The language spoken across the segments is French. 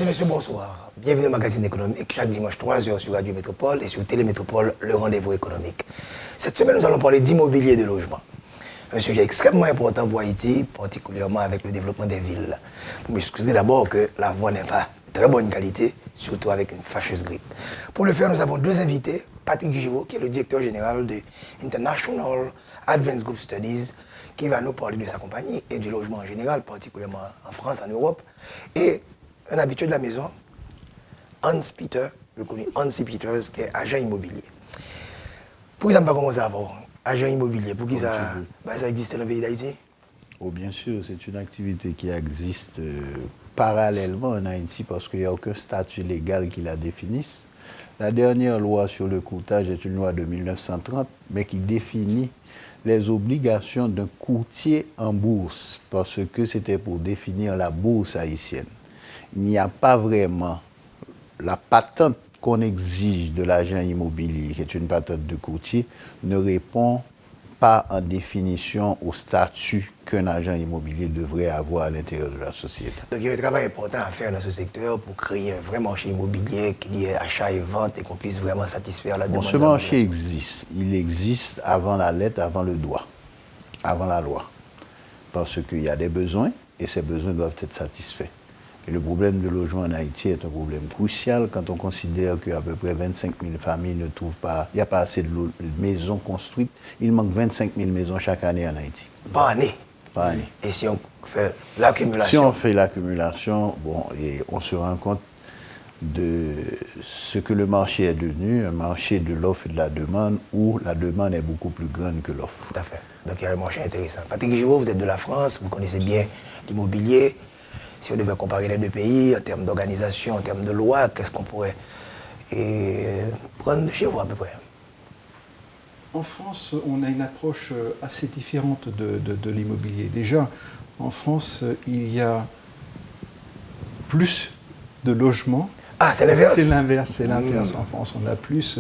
et messieurs, bonsoir. Bienvenue au magazine économique, chaque dimanche 3h sur Radio Métropole et sur Télémétropole, le rendez-vous économique. Cette semaine, nous allons parler d'immobilier et de logement. Un sujet extrêmement important pour Haïti, particulièrement avec le développement des villes. Vous m'excusez d'abord que la voix n'est pas de très bonne qualité, surtout avec une fâcheuse grippe. Pour le faire, nous avons deux invités. Patrick Giraud, qui est le directeur général de International Advanced Group Studies, qui va nous parler de sa compagnie et du logement en général, particulièrement en France, en Europe. Et un habitué de la maison, Hans Peter, le connu Hans Peters, qui est agent immobilier. Pour qui ça ne pas commencer avant? Agent immobilier, pour qui ça existe dans le pays d'Haïti? Oh, bien sûr, c'est une activité qui existe parallèlement en Haïti parce qu'il n'y a aucun statut légal qui la définisse. La dernière loi sur le courtage est une loi de 1930, mais qui définit les obligations d'un courtier en bourse, parce que c'était pour définir la bourse haïtienne. Il n'y a pas vraiment la patente qu'on exige de l'agent immobilier, qui est une patente de courtier, ne répond pas en définition au statut qu'un agent immobilier devrait avoir à l'intérieur de la société. Donc il y a un travail important à faire dans ce secteur pour créer un vrai marché immobilier qui est achat et vente et qu'on puisse vraiment satisfaire la demande. Ce marché existe. Il existe avant la lettre, avant le droit, avant la loi. Parce qu'il y a des besoins et ces besoins doivent être satisfaits. Et le problème de logement en Haïti est un problème crucial quand on considère qu'à peu près 25 000 familles ne trouvent pas, il n'y a pas assez de maisons construites. Il manque 25 000 maisons chaque année en Haïti. Par année? Par année. Et si on fait l'accumulation? Si on fait l'accumulation, bon, et on se rend compte de ce que le marché est devenu, un marché de l'offre et de la demande, où la demande est beaucoup plus grande que l'offre. Tout à fait. Donc il y a un marché intéressant. Patrick Giraud, vous êtes de la France, vous connaissez bien l'immobilier. Si on devait comparer les deux pays en termes d'organisation, en termes de loi, qu'est-ce qu'on pourrait prendre de chez vous à peu près? En France, on a une approche assez différente de l'immobilier. Déjà, en France, il y a plus de logements. Ah, c'est l'inverse? C'est l'inverse. En France, on a plus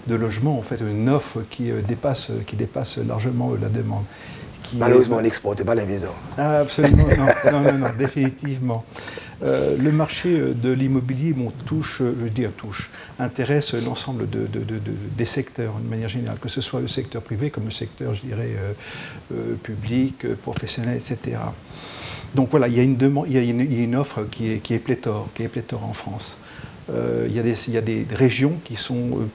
de logements, en fait, une offre qui dépasse largement la demande. Malheureusement, on n'exporte pas la maison. Ah, absolument, non, définitivement. Le marché de l'immobilier intéresse l'ensemble des secteurs, de manière générale, que ce soit le secteur privé comme le secteur, je dirais, public, professionnel, etc. Donc voilà, il y a une demande, il y a une offre qui est pléthore en France. Il y a des régions qui ont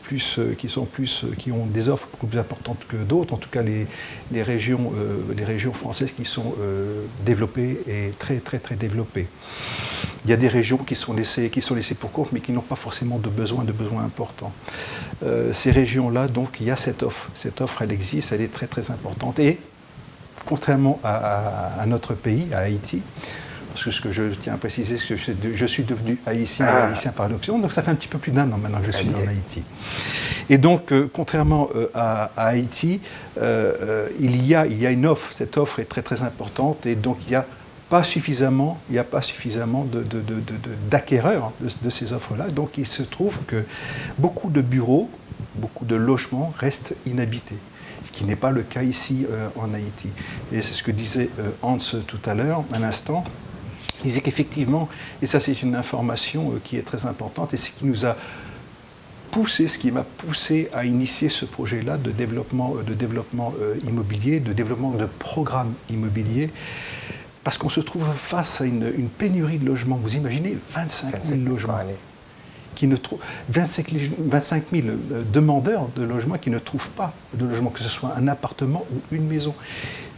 des offres beaucoup plus importantes que d'autres. En tout cas, les régions françaises qui sont développées et très très très développées. Il y a des régions qui sont laissées pour compte, mais qui n'ont pas forcément de besoins importants. Ces régions-là, donc, il y a cette offre. Cette offre, elle existe, elle est très très importante. Et contrairement à notre pays, à Haïti. Parce que ce que je tiens à préciser, c'est que je suis devenu haïtien par adoption, donc ça fait un petit peu plus d'1 an maintenant que je suis en Haïti. Et donc, contrairement à Haïti, il y a une offre, cette offre est très très importante, et donc il n'y a pas suffisamment d'acquéreurs de ces offres-là, donc il se trouve que beaucoup de bureaux, beaucoup de logements restent inhabités. Ce qui n'est pas le cas ici en Haïti. Et c'est ce que disait Hans tout à l'heure, à l'instant. Il disait qu'effectivement, et ça c'est une information qui est très importante, et ce qui nous a poussé, ce qui m'a poussé à initier ce projet-là de développement immobilier, de développement de programmes immobiliers, parce qu'on se trouve face à une pénurie de logements. Vous imaginez 25 000 logements. 25 000 demandeurs de logements qui ne trouvent pas de logement, que ce soit un appartement ou une maison.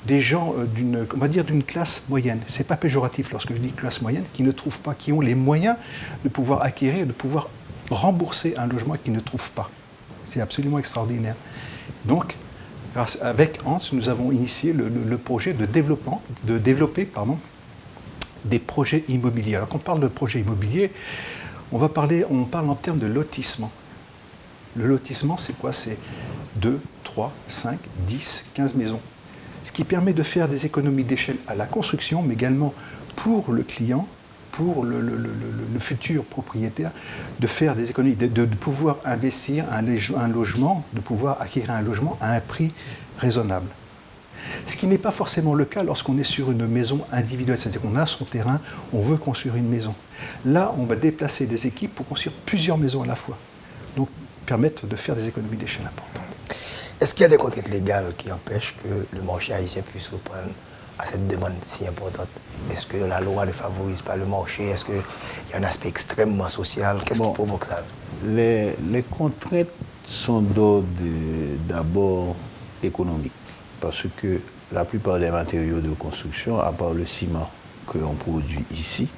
Des gens d'une classe moyenne. Ce n'est pas péjoratif lorsque je dis classe moyenne, qui ne trouvent pas, qui ont les moyens de pouvoir acquérir, de pouvoir rembourser un logement qu'ils ne trouvent pas. C'est absolument extraordinaire. Donc, avec Hans, nous avons initié le projet de développer des projets immobiliers. Alors, quand on parle de projet immobilier, on parle en termes de lotissement. Le lotissement, c'est quoi? C'est 2, 3, 5, 10, 15 maisons. Ce qui permet de faire des économies d'échelle à la construction, mais également pour le client, pour le futur propriétaire, de faire des économies, de pouvoir investir un logement, de pouvoir acquérir un logement à un prix raisonnable. Ce qui n'est pas forcément le cas lorsqu'on est sur une maison individuelle, c'est-à-dire qu'on a son terrain, on veut construire une maison. Là, on va déplacer des équipes pour construire plusieurs maisons à la fois. Donc, permettre de faire des économies d'échelle importantes. Est-ce qu'il y a des contraintes légales qui empêchent que le marché haïtien puisse répondre à cette demande si importante? Est-ce que la loi ne favorise pas le marché? Est-ce qu'il y a un aspect extrêmement social? Qu'est-ce qui provoque ça? Les contraintes sont d'ordre d'abord économique, parce que la plupart des matériaux de construction, à part le ciment que l'on produit ici,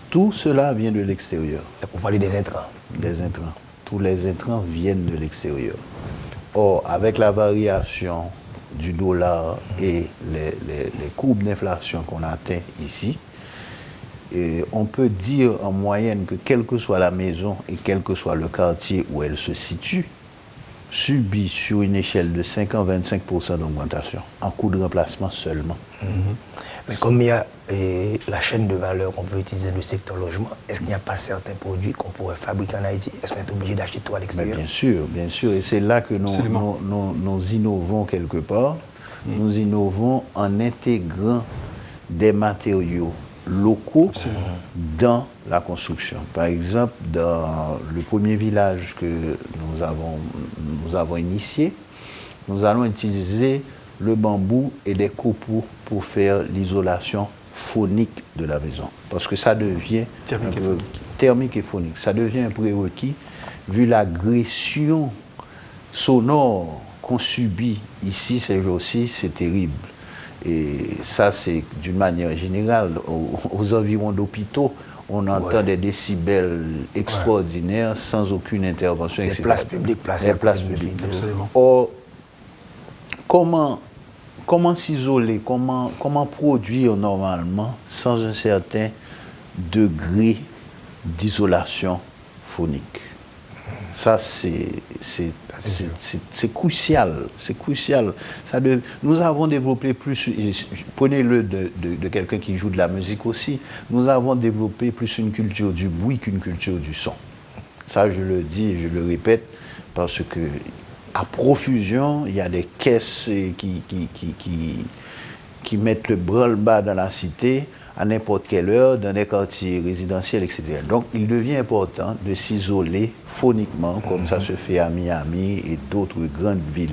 tout cela vient de l'extérieur. Pour parler des intrants. Des intrants. Tous les intrants viennent de l'extérieur. Or, avec la variation du dollar et les courbes d'inflation qu'on atteint ici, on peut dire en moyenne que quelle que soit la maison et quel que soit le quartier où elle se situe, subit sur une échelle de 5 ans 25% d'augmentation, en coût de remplacement seulement. Mais comme il y a la chaîne de valeur qu'on peut utiliser dans le secteur logement, est-ce qu'il n'y a pas certains produits qu'on pourrait fabriquer en Haïti? Est-ce qu'on est obligé d'acheter tout à l'extérieur? Bien sûr. Et c'est là que nous innovons quelque part. Nous innovons en intégrant des matériaux locaux dans la construction. Par exemple, dans le premier village que nous avons initié, nous allons utiliser le bambou et des copeaux pour faire l'isolation phonique de la maison. Parce que ça devient thermique et phonique. Ça devient un prérequis vu l'agression sonore qu'on subit ici ces jours-ci, c'est terrible. Et ça, c'est d'une manière générale. Aux environs d'hôpitaux, on entend des décibels extraordinaires sans aucune intervention, etc. Les places publiques, Absolument. Or, comment s'isoler, comment produire normalement sans un certain degré d'isolation phonique? Ça, c'est crucial. C'est crucial. Nous avons développé plus, prenez-le de quelqu'un qui joue de la musique aussi, nous avons développé plus une culture du bruit qu'une culture du son. Ça, je le dis et je le répète, parce que à profusion, il y a des caisses qui mettent le branle-bas dans la cité, à n'importe quelle heure, dans des quartiers résidentiels, etc. Donc, il devient important de s'isoler phoniquement, comme ça se fait à Miami et d'autres grandes villes.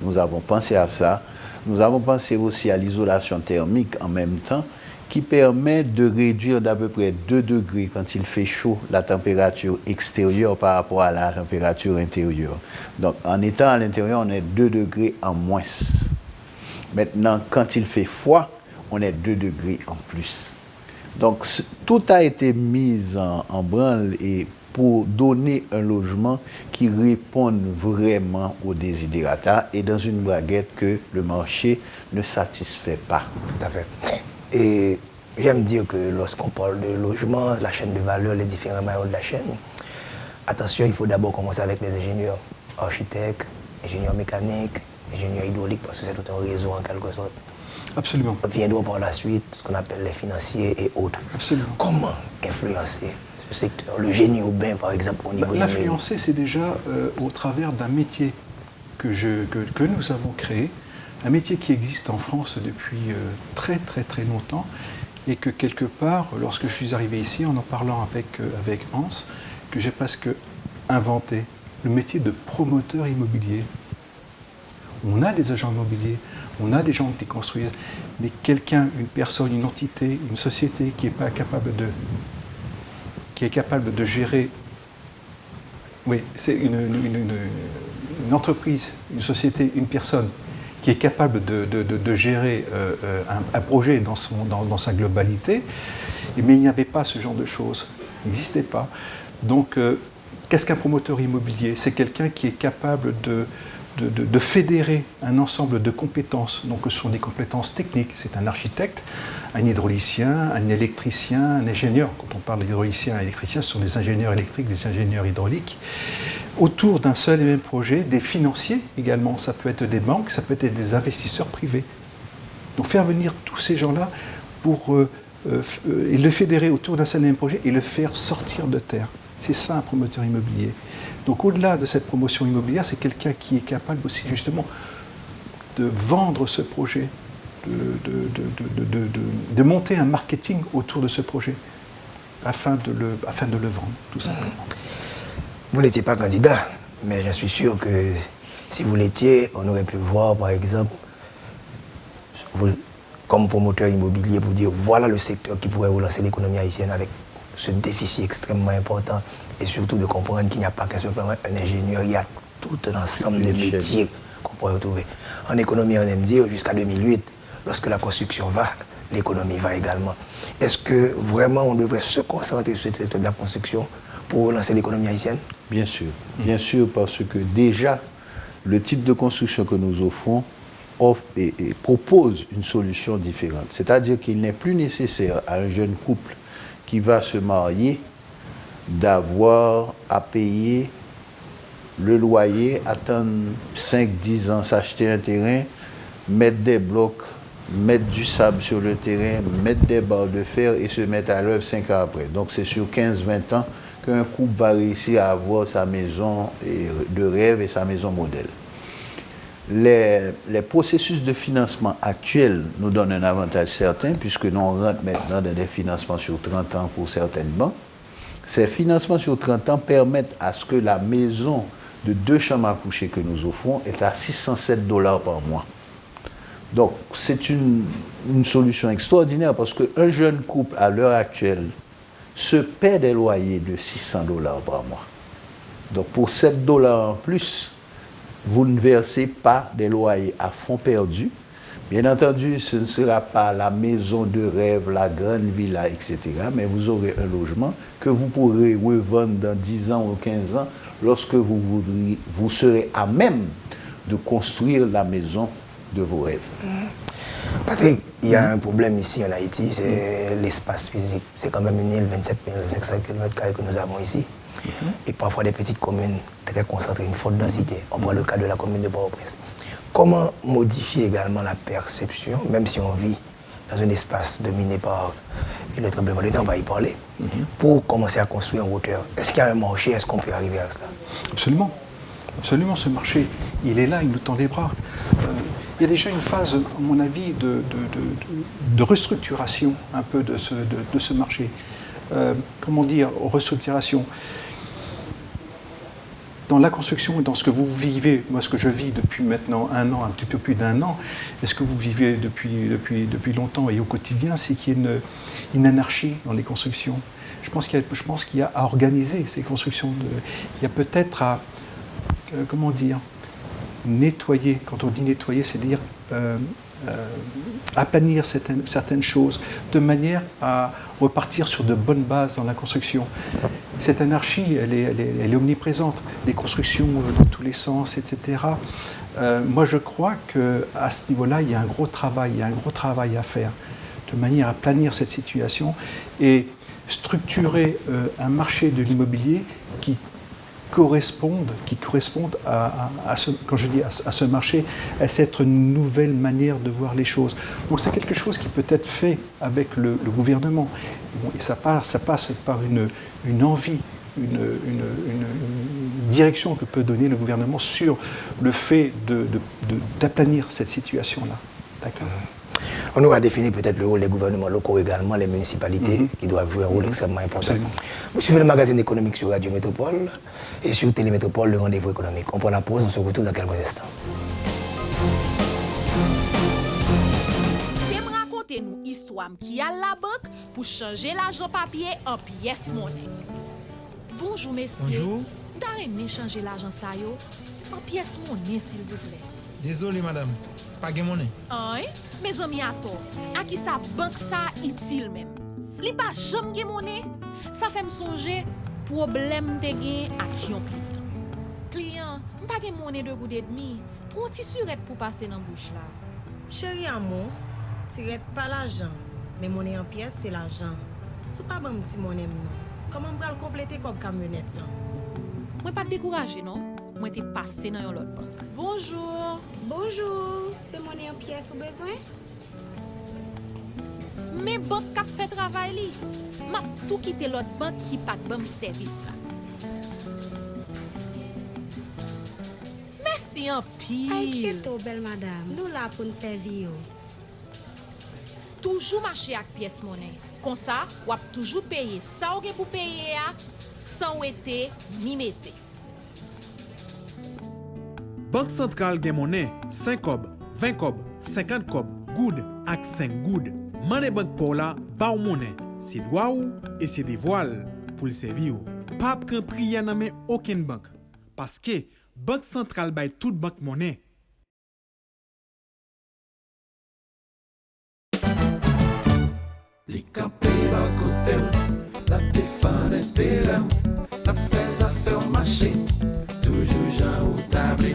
Nous avons pensé à ça. Nous avons pensé aussi à l'isolation thermique en même temps, qui permet de réduire d'à peu près 2 degrés quand il fait chaud la température extérieure par rapport à la température intérieure. Donc, en étant à l'intérieur, on est 2 degrés en moins. Maintenant, quand il fait froid, on est 2 degrés en plus. Donc, tout a été mis en branle et pour donner un logement qui réponde vraiment aux desiderata et dans une braguette que le marché ne satisfait pas. Tout à fait. Et j'aime dire que lorsqu'on parle de logement, la chaîne de valeur, les différents maillons de la chaîne, attention, il faut d'abord commencer avec les ingénieurs, architectes, ingénieurs mécaniques, ingénieurs hydrauliques, parce que c'est tout un réseau en quelque sorte. Absolument. Viendront par la suite ce qu'on appelle les financiers et autres. Absolument. Comment influencer ce secteur, le génie urbain par exemple au niveau de l'influencer, c'est déjà au travers d'un métier que nous avons créé, un métier qui existe en France depuis très longtemps et que quelque part, lorsque je suis arrivé ici, en parlant avec Hans, que j'ai presque inventé, le métier de promoteur immobilier. On a des agents immobiliers, on a des gens qui construisent, mais quelqu'un, une personne, une entité, une société qui est capable de gérer, oui, c'est une entreprise, une société, une personne qui est capable de gérer un projet dans sa globalité, mais il n'y avait pas ce genre de choses, il n'existait pas. Donc, qu'est-ce qu'un promoteur immobilier? C'est quelqu'un qui est capable de fédérer un ensemble de compétences. Donc, ce sont des compétences techniques. C'est un architecte, un hydraulicien, un électricien, un ingénieur. Quand on parle d'hydraulicien et électricien, ce sont des ingénieurs électriques, des ingénieurs hydrauliques. Autour d'un seul et même projet, des financiers également. Ça peut être des banques, ça peut être des investisseurs privés. Donc, faire venir tous ces gens-là et le fédérer autour d'un seul et même projet et le faire sortir de terre. C'est ça un promoteur immobilier. Donc au-delà de cette promotion immobilière, c'est quelqu'un qui est capable aussi justement de vendre ce projet, de monter un marketing autour de ce projet, afin de le vendre, tout simplement. Vous n'étiez pas candidat, mais je suis sûr que si vous l'étiez, on aurait pu voir, par exemple, vous, comme promoteur immobilier, pour dire voilà le secteur qui pourrait relancer l'économie haïtienne avec ce déficit extrêmement important, et surtout de comprendre qu'il n'y a pas qu'un seul un ingénieur, il y a tout un ensemble de métiers qu'on pourrait retrouver. En économie, on aime dire jusqu'à 2008, lorsque la construction va, l'économie va également. Est-ce que vraiment on devrait se concentrer sur ce secteur de la construction pour relancer l'économie haïtienne? Bien sûr, parce que déjà, le type de construction que nous offrons offre et propose une solution différente. C'est-à-dire qu'il n'est plus nécessaire à un jeune couple qui va se marier d'avoir à payer le loyer, attendre 5-10 ans, s'acheter un terrain, mettre des blocs, mettre du sable sur le terrain, mettre des barres de fer et se mettre à l'œuvre 5 ans après. Donc c'est sur 15-20 ans qu'un couple va réussir à avoir sa maison de rêve et sa maison modèle. Les processus de financement actuels nous donnent un avantage certain puisque nous rentrons maintenant dans des financements sur 30 ans pour certaines banques. Ces financements sur 30 ans permettent à ce que la maison de 2 chambres à coucher que nous offrons est à $607 par mois. Donc c'est une solution extraordinaire parce qu'un jeune couple à l'heure actuelle se paie des loyers de $600 par mois. Donc pour $7 en plus, vous ne versez pas des loyers à fonds perdus. Bien entendu, ce ne sera pas la maison de rêve, la grande villa, etc. Mais vous aurez un logement que vous pourrez revendre dans 10 ans ou 15 ans lorsque vous serez à même de construire la maison de vos rêves. Patrick, il y a un problème ici en Haïti, c'est l'espace physique. C'est quand même une île, 27 500 km² que nous avons ici. Et parfois des petites communes très concentrées, une forte densité. On voit le cas de la commune de Port-au-Prince. Comment modifier également la perception, même si on vit dans un espace dominé par le tremblement de terre, on va y parler, pour commencer à construire en hauteur? Est-ce qu'il y a un marché? Est-ce qu'on peut arriver à cela? Absolument. Absolument, ce marché, il est là, il nous tend les bras. Il y a déjà une phase, à mon avis, de restructuration un peu de ce marché. Comment dire, restructuration. Dans la construction et dans ce que vous vivez, moi ce que je vis depuis maintenant 1 an, un petit peu plus d'1 an, et ce que vous vivez depuis longtemps et au quotidien, c'est qu'il y a une anarchie dans les constructions. Je pense qu'il y a à organiser ces constructions. Il y a peut-être à, comment dire, nettoyer. Quand on dit nettoyer, c'est dire aplanir certaines choses de manière à repartir sur de bonnes bases dans la construction. Cette anarchie, elle est omniprésente. Des constructions dans tous les sens, etc. Moi, je crois qu'à ce niveau-là, il y a un gros travail à faire de manière à planir cette situation et structurer un marché de l'immobilier qui correspondent à ce marché, à cette nouvelle manière de voir les choses. Donc c'est quelque chose qui peut être fait avec le gouvernement. Bon, et ça passe par une envie, une direction que peut donner le gouvernement sur le fait d'aplanir cette situation-là. D'accord. On aura défini peut-être le rôle des gouvernements locaux également, les municipalités qui doivent jouer un rôle extrêmement important. Absolument. Vous suivez le magazine économique sur Radio Métropole et sur Télémétropole, le rendez-vous économique. On prend la pause, on se retrouve dans quelques instants. T'aimes raconter nous histoire qui a la banque pour changer l'argent papier en pièces monnaie. Bonjour messieurs. Bonjour. T'as aimé changer l'argent ça yo en pièces monnaie s'il vous plaît. Désolé madame, pas de monnaie. Hein? Mes amis à toi, à qui sa banque ça utile même. Li pas jamais gen monnaie, ça fait me songer problème te gen ak yon client. Client, m'pa gen monnaie de goud et demi, prend ti surette pour passer dans bouche là. Chéri amour, c'est pas l'argent, mais monnaie en pièces c'est l'argent. C'est pas bon petit monnaie non. Comment on va compléter comme camionnette là? Moi pas décourager non. Moi t'ai passé dans l'autre banque. Bonjour. Bonjour, c'est monnaie en pièces ou besoin? Mais banque qui fait travail li. M'a tout quitté l'autre banque qui pas bon service là. Merci Merci en pile. Inquiète-toi, belle madame. Nous là pour nous servir. Toujours marcher avec pièce monnaie. Comme ça, ou a toujours payer ça ou gen pour payer sans ouete ni mette. Banque centrale gen monnaie 5 kob, 20 kob, 50 kob, goud ak 5 goud. Monnaie banque pour la ba ou monnaie. C'est droit ou et c'est des voiles pour le servir. Pas pran priya nan men aucune banque parce que banque centrale bay toute banque monnaie. Li campé à côté, la défense intérêt, la fait affaire marché, toujours Jean ou tablé,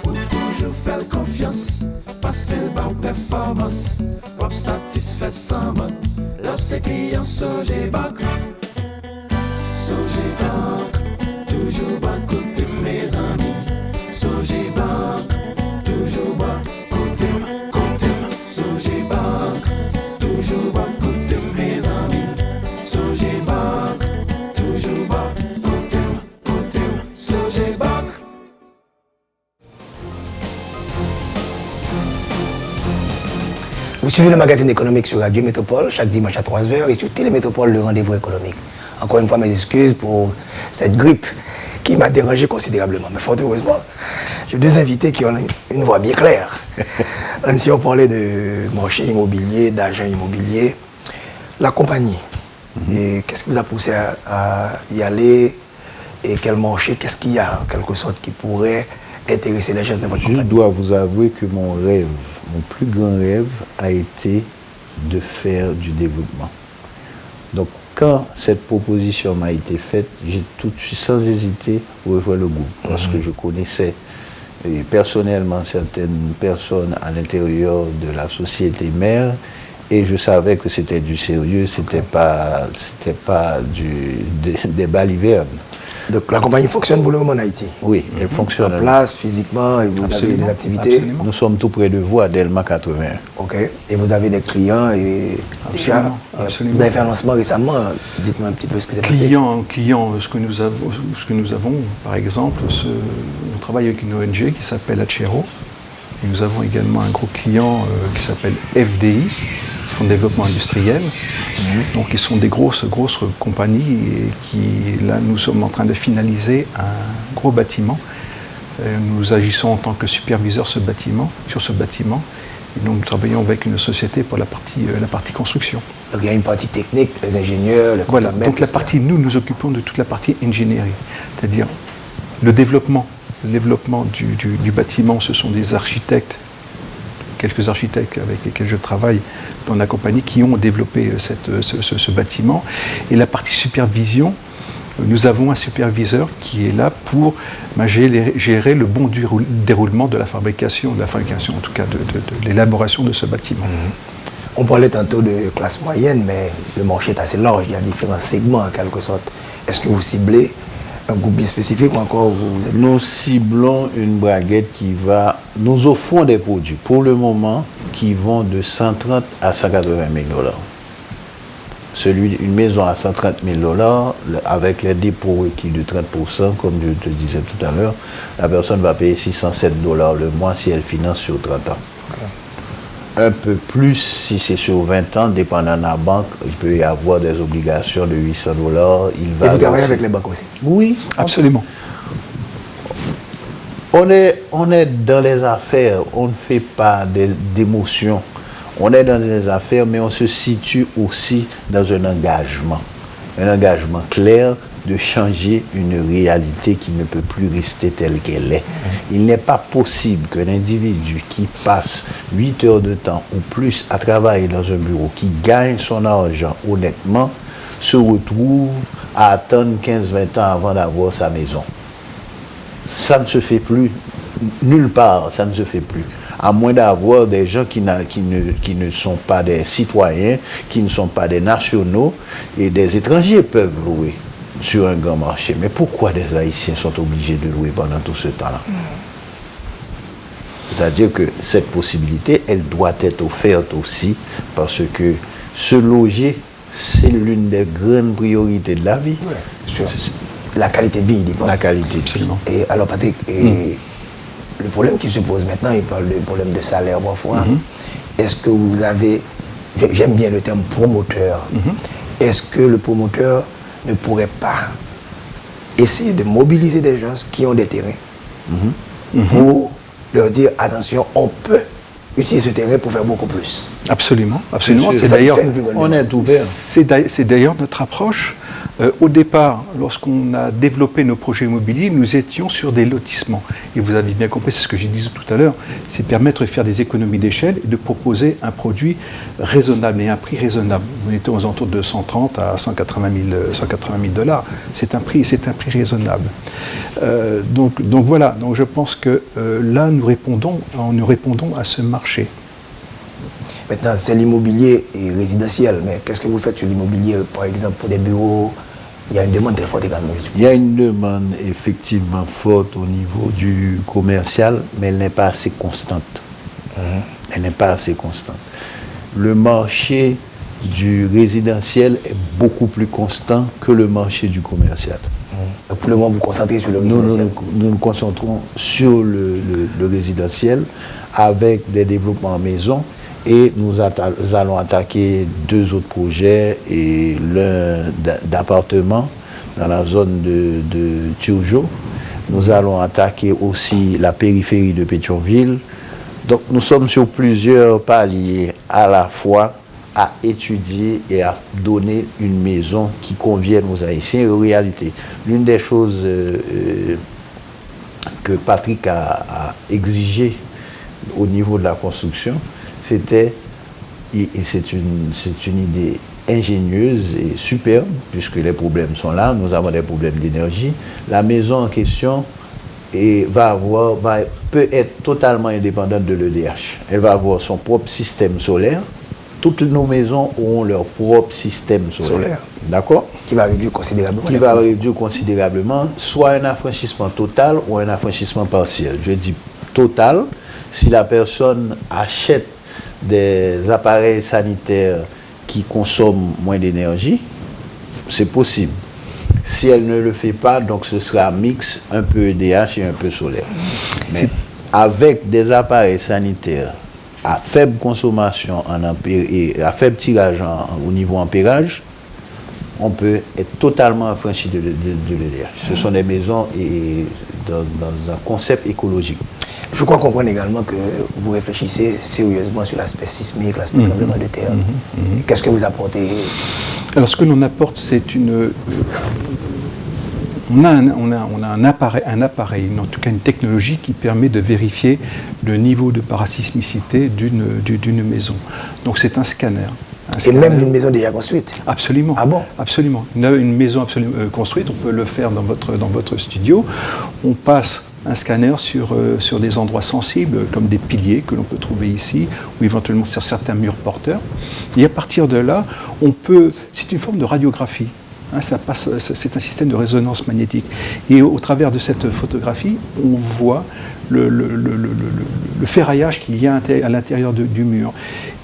ou toujours faire confiance, passer le bas performance, ou satisfait sans mode, l'op ses clients Sogé Banque, Sogé Banque, toujours bas côté mes amis, Sogé Banque, toujours bas côté, Sogé Banque, toujours bas côté mes amis, Sogé Banque, toujours bas côté, Sogé Banque. Vous suivez le magazine économique sur Radio Métropole chaque dimanche à 3h et sur Télémétropole, le rendez-vous économique. Encore une fois, mes excuses pour cette grippe qui m'a dérangé considérablement. Mais fort heureusement, j'ai deux invités qui ont une voix bien claire. Si on parlait de marché immobilier, d'agent immobilier, la compagnie, et qu'est-ce qui vous a poussé à y aller et quel marché, qu'est-ce qu'il y a en quelque sorte qui pourrait intéresser les gens de votre compagnie? Je dois vous avouer que mon rêve, mon plus grand rêve a été de faire du développement. Donc quand cette proposition m'a été faite, j'ai tout de suite, sans hésiter, rejoint le groupe parce que je connaissais personnellement certaines personnes à l'intérieur de la société mère et je savais que c'était du sérieux, c'était pas des balivernes. Donc la compagnie fonctionne pour le moment en Haïti? Oui, elle fonctionne. En place, physiquement, et vous avez des activités? Absolument. Nous sommes tout près de vous, à Delma 80. Ok. Et vous avez des clients et déjà, Absolument. vous avez fait un lancement récemment. Dites-moi un petit peu ce que c'est passé. Clients, ce que nous avons, par exemple, on travaille avec une ONG qui s'appelle Achero. Et nous avons également un gros client qui s'appelle FDI, Fonds de développement industriel. Donc ils sont des grosses compagnies et qui, là, nous sommes en train de finaliser un gros bâtiment. Nous agissons en tant que superviseur sur ce bâtiment. Et donc nous travaillons avec une société pour la partie construction. Donc il y a une partie technique, les ingénieurs, le Voilà, contact, donc la partie, nous occupons de toute la partie ingénierie, c'est-à-dire le développement du bâtiment, ce sont des architectes, quelques architectes avec lesquels je travaille dans la compagnie qui ont développé ce bâtiment. Et la partie supervision, nous avons un superviseur qui est là pour gérer le bon déroulement de la fabrication en tout cas de l'élaboration de ce bâtiment. On parlait tantôt de classe moyenne, mais le marché est assez large, il y a différents segments en quelque sorte. Est-ce que vous ciblez un groupe bien spécifique ou encore vous êtes... Nous ciblons une braguette qui va... Nous offrons des produits, pour le moment, qui vont de 130 à 180 000 $. Une maison à 130 000 $, avec les dépôts requis de 30%, comme je te disais tout à l'heure, la personne va payer 607 $ le mois si elle finance sur 30 ans. Okay. Un peu plus si c'est sur 20 ans, dépendant de la banque, il peut y avoir des obligations de 800 $. Et vous travaillez avec les banques aussi? Oui, Absolument. On est dans les affaires, on ne fait pas d'émotions. On est dans les affaires, mais on se situe aussi dans un engagement clair de changer une réalité qui ne peut plus rester telle qu'elle est. Il n'est pas possible qu'un individu qui passe 8 heures de temps ou plus à travailler dans un bureau, qui gagne son argent honnêtement, se retrouve à attendre 15-20 ans avant d'avoir sa maison. Ça ne se fait plus. Nulle part, ça ne se fait plus. À moins d'avoir des gens qui ne sont pas des citoyens, qui ne sont pas des nationaux, et des étrangers peuvent louer sur un grand marché. Mais pourquoi des Haïtiens sont obligés de louer pendant tout ce temps-là? C'est-à-dire que cette possibilité, elle doit être offerte aussi, parce que se loger, c'est l'une des grandes priorités de la vie. Ouais, sûr. La qualité de vie, il dépend. La qualité de vie. Absolument. Et alors Patrick, le problème qui se pose maintenant, il parle du problème de salaire parfois. Est-ce que vous avez, j'aime bien le terme promoteur, est-ce que le promoteur ne pourrait pas essayer de mobiliser des gens qui ont des terrains pour leur dire attention, on peut utiliser ce terrain pour faire beaucoup plus? Absolument, absolument. C'est d'ailleurs, on est ouvert. C'est d'ailleurs notre approche. Au départ, lorsqu'on a développé nos projets immobiliers, nous étions sur des lotissements. Et vous avez bien compris, c'est ce que j'ai dit tout à l'heure, c'est permettre de faire des économies d'échelle et de proposer un produit raisonnable et un prix raisonnable. On était aux alentours de 130 à 180 000 $. C'est un prix raisonnable. Donc voilà. Donc je pense que là, nous répondons à ce marché. Maintenant, c'est l'immobilier résidentiel, mais qu'est-ce que vous faites sur l'immobilier, par exemple, pour des bureaux? Il y a une demande très forte également. Il y a une demande effectivement forte au niveau du commercial, mais elle n'est pas assez constante. Elle n'est pas assez constante. Le marché du résidentiel est beaucoup plus constant que le marché du commercial. Pour le moment, vous vous concentrez sur le résidentiel? Nous nous concentrons sur le résidentiel avec des développements en maison. Et nous allons attaquer 2 autres projets, et l'un d'appartements dans la zone de Turgeau. Nous allons attaquer aussi la périphérie de Pétionville. Donc nous sommes sur plusieurs paliers à la fois à étudier et à donner une maison qui convienne aux Haïtiens. En réalité, l'une des choses que Patrick a exigé au niveau de la construction, c'était, et c'est une idée ingénieuse et superbe, puisque les problèmes sont là, nous avons des problèmes d'énergie. La maison en question peut être totalement indépendante de l'EDH. Elle va avoir son propre système solaire. Toutes nos maisons auront leur propre système solaire. D'accord? Qui va réduire considérablement. Qui va réduire considérablement, soit un affranchissement total ou un affranchissement partiel. Je dis total, si la personne achète des appareils sanitaires qui consomment moins d'énergie, c'est possible. Si elle ne le fait pas, donc ce sera un mix, un peu EDH et un peu solaire. Mais avec des appareils sanitaires à faible consommation et à faible tirage au niveau ampérage, on peut être totalement affranchi de l'EDH. Ce sont des maisons dans un concept écologique. Je crois comprendre également que vous réfléchissez sérieusement sur l'aspect sismique, l'aspect tremblement de terre. Qu'est-ce que vous apportez? Alors ce que l'on apporte, c'est on a un appareil, en tout cas une technologie qui permet de vérifier le niveau de parasismicité d'une maison. Donc c'est un scanner. Et même d'une maison déjà construite? Absolument. Ah bon? Absolument. Une maison construite, on peut le faire dans votre studio. On passe un scanner sur des endroits sensibles, comme des piliers que l'on peut trouver ici, ou éventuellement sur certains murs porteurs. Et à partir de là, c'est une forme de radiographie. C'est un système de résonance magnétique. Et au travers de cette photographie, on voit le ferraillage qu'il y a à l'intérieur du mur.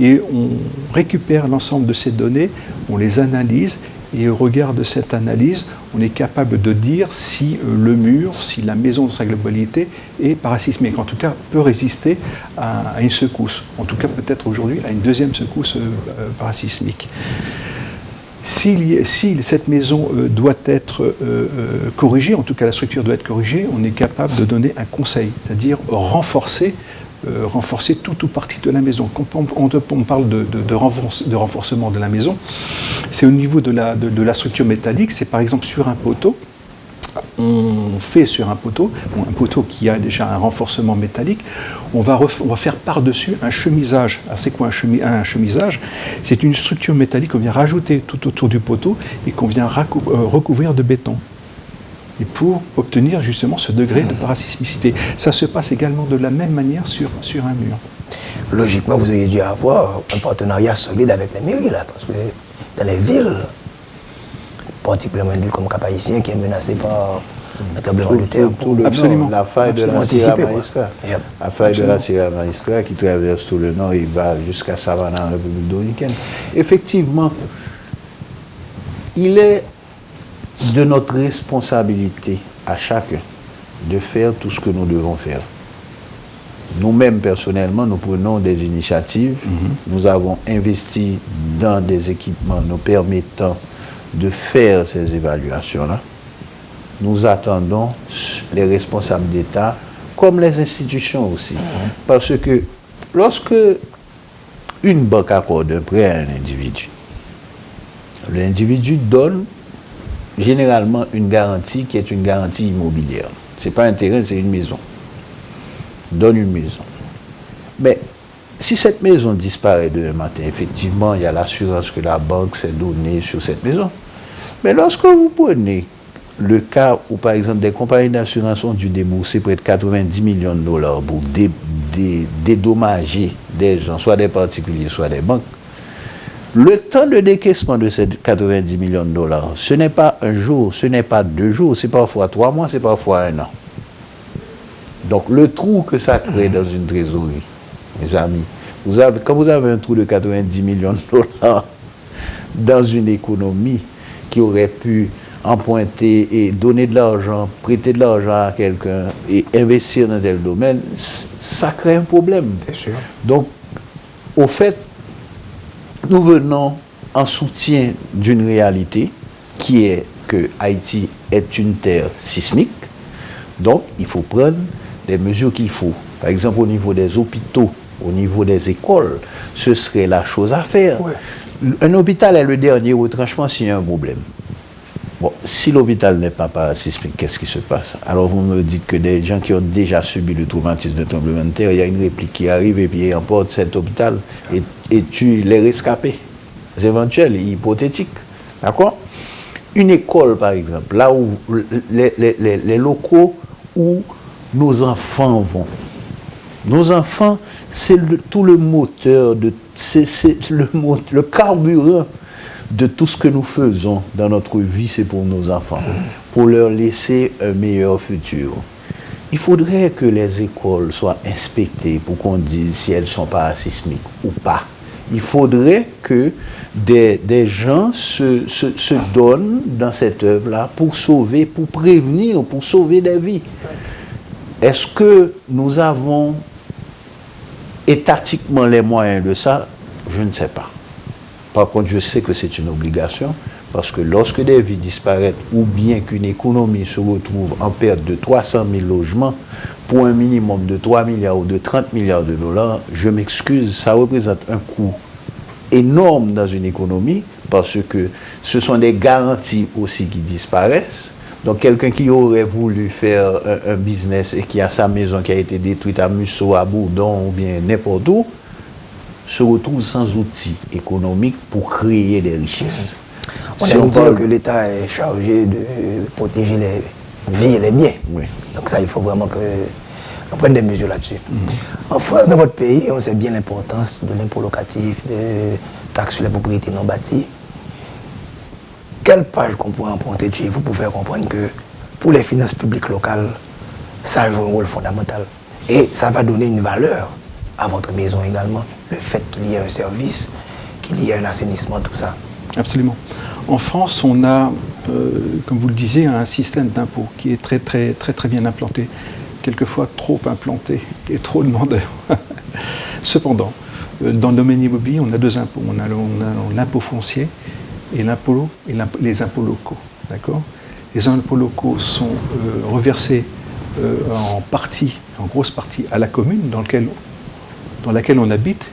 Et on récupère l'ensemble de ces données, on les analyse, et au regard de cette analyse, on est capable de dire si le mur, si la maison dans sa globalité est parasismique. En tout cas, peut résister à une secousse. En tout cas, peut-être aujourd'hui à une deuxième secousse parasismique. Si cette maison doit être corrigée, en tout cas la structure doit être corrigée, on est capable de donner un conseil, c'est-à-dire renforcer tout ou partie de la maison. Quand on parle de renforcement de la maison, c'est au niveau de la structure métallique, c'est par exemple sur un poteau. On fait sur un poteau qui a déjà un renforcement métallique, on va faire par-dessus un chemisage. Alors c'est quoi un chemisage? C'est une structure métallique qu'on vient rajouter tout autour du poteau et qu'on vient recouvrir de béton. Et pour obtenir justement ce degré de parasismicité. Ça se passe également de la même manière sur un mur. Logiquement, vous auriez dû avoir un partenariat solide avec les mairies, là, parce que dans les villes, particulièrement une ville comme Cap-Haïtien qui est menacée par un tremblement de terre. Absolument. La faille de la Sierra Maestra. La faille de la Sierra Maestra qui traverse tout le nord et va jusqu'à Savannah en République dominicaine. Effectivement, il est de notre responsabilité à chacun de faire tout ce que nous devons faire. Nous-mêmes, personnellement, nous prenons des initiatives. Nous avons investi dans des équipements nous permettant de faire ces évaluations-là. Nous attendons les responsables d'État, comme les institutions aussi. Parce que lorsque une banque accorde un prêt à un individu, l'individu donne généralement une garantie qui est une garantie immobilière. Ce n'est pas un terrain, c'est une maison. Donne une maison. Mais si cette maison disparaît demain matin, effectivement, il y a l'assurance que la banque s'est donnée sur cette maison. Mais lorsque vous prenez le cas où, par exemple, des compagnies d'assurance ont dû débourser près de 90 millions de dollars pour dédommager des gens, soit des particuliers, soit des banques, le temps de décaissement de ces 90 millions de dollars, ce n'est pas un jour, ce n'est pas 2 jours, c'est parfois 3 mois, c'est parfois 1 an. Donc le trou que ça crée dans une trésorerie, mes amis, quand vous avez un trou de 90 millions de dollars dans une économie qui aurait pu emprunter et donner de l'argent, prêter de l'argent à quelqu'un et investir dans tel domaine, ça crée un problème. C'est sûr. Donc, au fait, nous venons en soutien d'une réalité qui est que Haïti est une terre sismique. Donc, il faut prendre les mesures qu'il faut. Par exemple, au niveau des hôpitaux, au niveau des écoles, ce serait la chose à faire. Ouais. Un hôpital est le dernier retranchement s'il y a un problème. Bon, si l'hôpital n'est pas parasismique, qu'est-ce qui se passe? Alors vous me dites que des gens qui ont déjà subi le traumatisme de tremblement de terre, il y a une réplique qui arrive et puis ils emportent cet hôpital et tuent les rescapés éventuels, hypothétiques. D'accord? Une école, par exemple, là où les locaux où nos enfants vont. Nos enfants, c'est tout le moteur, c'est le carburant de tout ce que nous faisons dans notre vie, c'est pour nos enfants, pour leur laisser un meilleur futur. Il faudrait que les écoles soient inspectées pour qu'on dise si elles sont parasismiques ou pas. Il faudrait que des gens se donnent dans cette œuvre-là pour sauver, pour prévenir, pour sauver des vies. Est-ce que nous avons étatiquement les moyens de ça? Je ne sais pas. Par contre, je sais que c'est une obligation, parce que lorsque des vies disparaissent, ou bien qu'une économie se retrouve en perte de 300 000 logements, pour un minimum de 3 milliards ou de 30 milliards de dollars, je m'excuse, ça représente un coût énorme dans une économie, parce que ce sont des garanties aussi qui disparaissent. Donc quelqu'un qui aurait voulu faire un business et qui a sa maison qui a été détruite à Musso, à Bourdon ou bien n'importe où, se retrouve sans outils économiques pour créer des richesses. On aime dire que l'État est chargé de protéger les vies et les biens. Oui. Donc ça, il faut vraiment que on prenne des mesures là-dessus. En France, dans votre pays, on sait bien l'importance de l'impôt locatif, de taxes sur les propriétés non bâties. Quelle page qu'on pourrait emprunter de chez vous pour faire comprendre que pour les finances publiques locales, ça joue un rôle fondamental. Et ça va donner une valeur à votre maison également, le fait qu'il y ait un service, qu'il y ait un assainissement, tout ça. Absolument. En France, on a, comme vous le disiez, un système d'impôt qui est très bien implanté, quelquefois trop implanté et trop demandeur. Cependant, dans le domaine immobilier, on a 2 impôts. On a l'impôt foncier et les impôts locaux. D'accord ? Les impôts locaux sont reversés en grosse partie à la commune dans laquelle on habite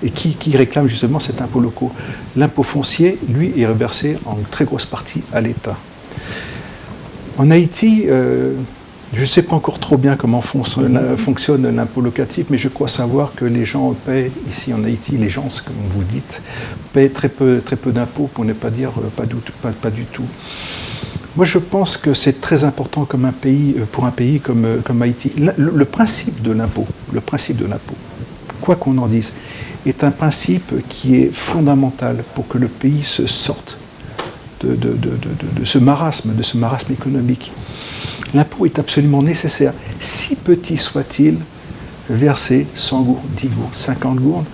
et qui réclame justement cet impôt local. L'impôt foncier, lui, est reversé en très grosse partie à l'État. En Haïti, je ne sais pas encore trop bien comment fonctionne l'impôt locatif, mais je crois savoir que les gens paient, ici en Haïti, les gens, comme vous dites, paient très peu d'impôts, pour ne pas dire pas du tout. Moi, je pense que c'est très important pour un pays comme Haïti. Le principe de l'impôt, quoi qu'on en dise, est un principe qui est fondamental pour que le pays se sorte de ce marasme économique. L'impôt est absolument nécessaire, si petit soit-il, verser 100 gourdes, 10 gourdes, 50 gourdes,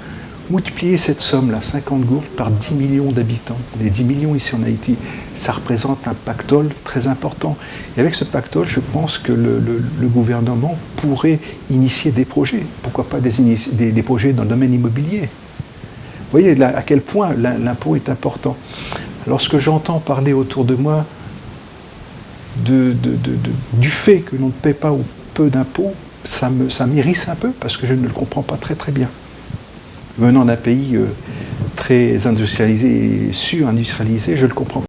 Multiplier cette somme-là, 50 gourdes, par 10 millions d'habitants, les 10 millions ici en Haïti, ça représente un pactole très important. Et avec ce pactole, je pense que le gouvernement pourrait initier des projets. Pourquoi pas des projets dans le domaine immobilier? Vous voyez là, à quel point l'impôt est important. Lorsque j'entends parler autour de moi du fait que l'on ne paie pas ou peu d'impôts, ça m'irrisse un peu parce que je ne le comprends pas très très bien. Venant d'un pays très industrialisé et sur-industrialisé, je ne le comprends pas.